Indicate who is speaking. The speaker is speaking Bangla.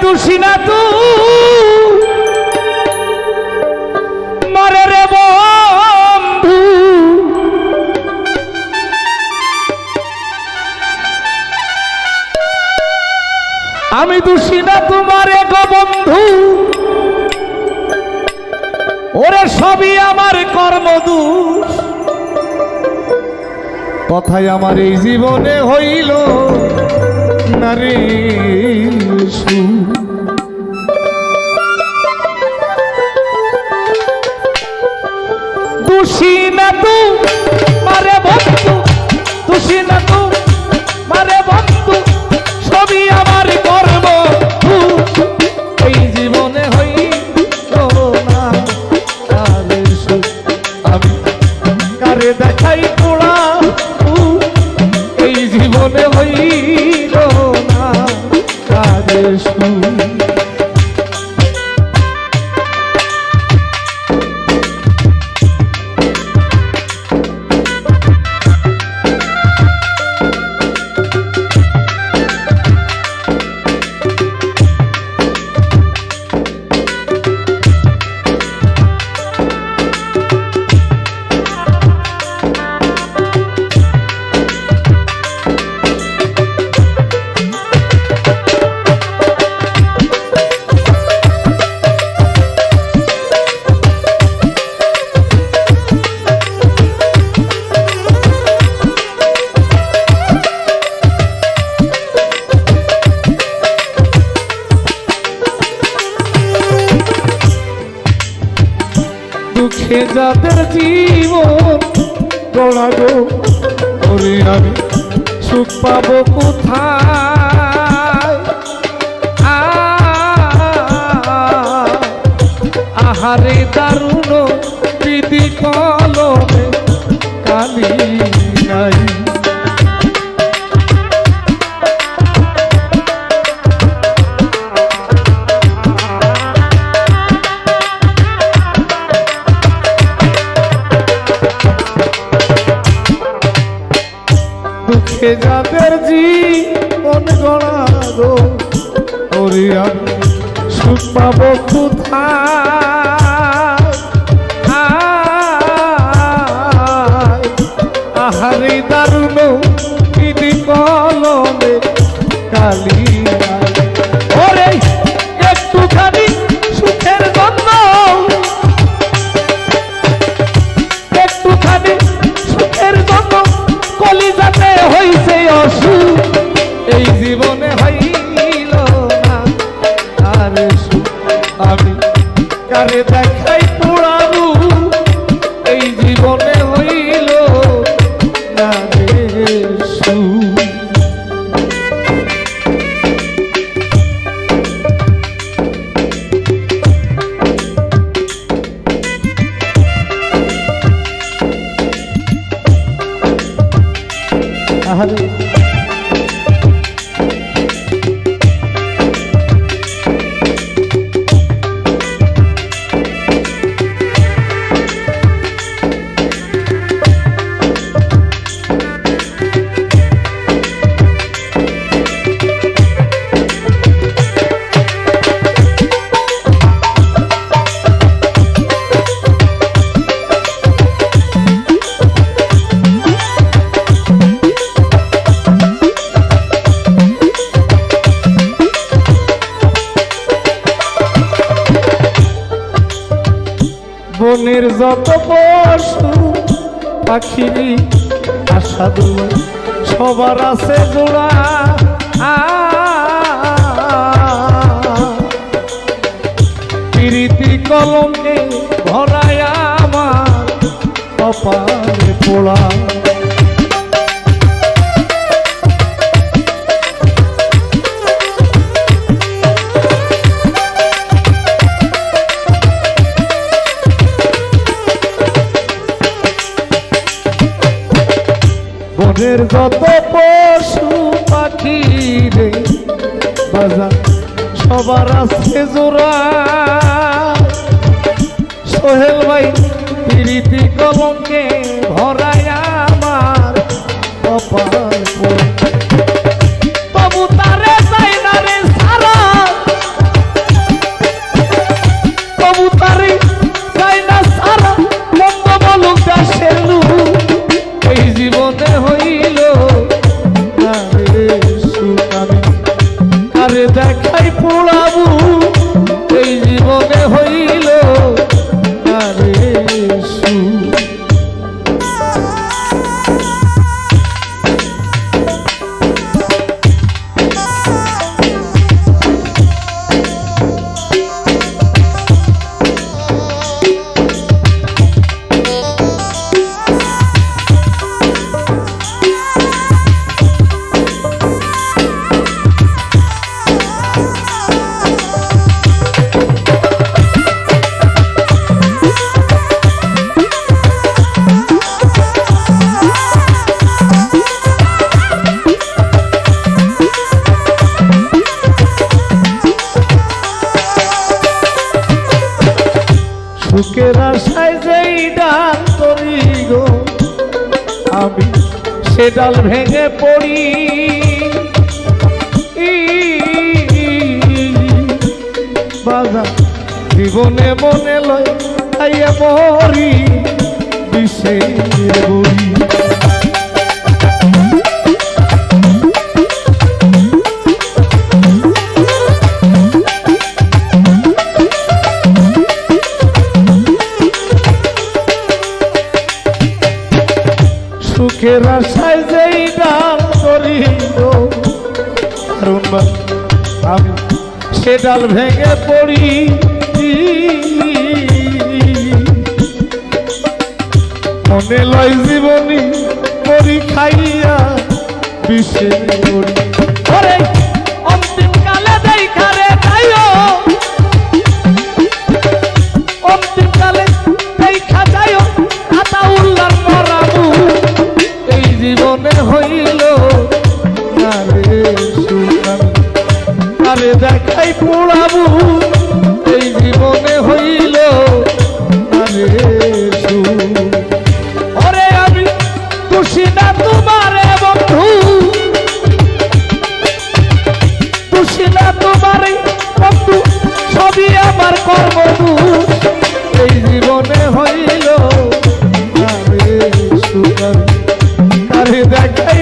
Speaker 1: দোষী না তুই মারে রে বন্ধু, আমি দোষী না তোমারে গো বন্ধু, ওরে সবই আমার কর্মদোষ। কথাই আমার এই জীবনে হইল না রে দোষী না তুই মারে বন্ধু, দোষী না তুই মারে বন্ধু, সবই আমার কর্ম এই জীবনে হইল না কারে সুখ। আমি কারে দেখাই পোড়া এই জীবনে হইল না কারে সুখ। দুঃখে যাদের জীবন গড়া গো, ওরে আমি সুখ পাবো কোথায়? আহারে দারুণ বিধি কলমে কালি নাই। দুঃখে যাদের জীবন গড়া গো, ওরে আমি সুখ পাবো কোথায়? আহারে দারুণ বিধি কলমে কালি নাই। ওরে একটুখানি সুখের জন্য, একটুখানি সুখের জন্য কলিজাতে হইছে অসুখ, এই জীবনে হইল না আরে সুখ। আমি কারে দেখাই পোড়াবো এই জীবনে হইল না রে সুখ। আহারে বনের যত পশু পাখিরি আশা দুয়া সবার আছে জোড়া। প্রীতি কলঙ্কে ভরায় আমার কপালে পোড়া। বনের যত পশু পাখি রে বাজার সবার আছে জোড়া। সোহেল ভাই প্রীতি কলঙ্কে ভরায় আমার কপাল পোড়া। তবু তারে চাই না রে সারা আরে দেখাই পোড়াবু এই জীবনে হইল আরে সুখ। সুখের আশায় যেই ডাল তরি গো আমি সে ডাল ভেঙে পড়ি, বাজার জীবনে মনে লয় খাইয়া মরি বিষে বড়ি। সুখের আশায় যেই ডাল করি গো আমি সে ডাল ভেঙে পড়ি, মনে লয় জীবনী পরি খাইয়া বিষে পড়ি। অন্তিম কালে দেখা রে যাইও, অন্তিম কালে দেখা যাইও আতা উল্লার মরাবু এই জীবনে হইল আরে সুখ। আরে দেখাই পোড়াবু এই জীবনে হইল আরে সুখ। ওরে আমি খুশি না তোমারে বন্ধু, খুশি না তোমারে বন্ধু, সবই আমার কর্মদোষ এই জীবনে হইল আরে সুখ। আরে দেখাই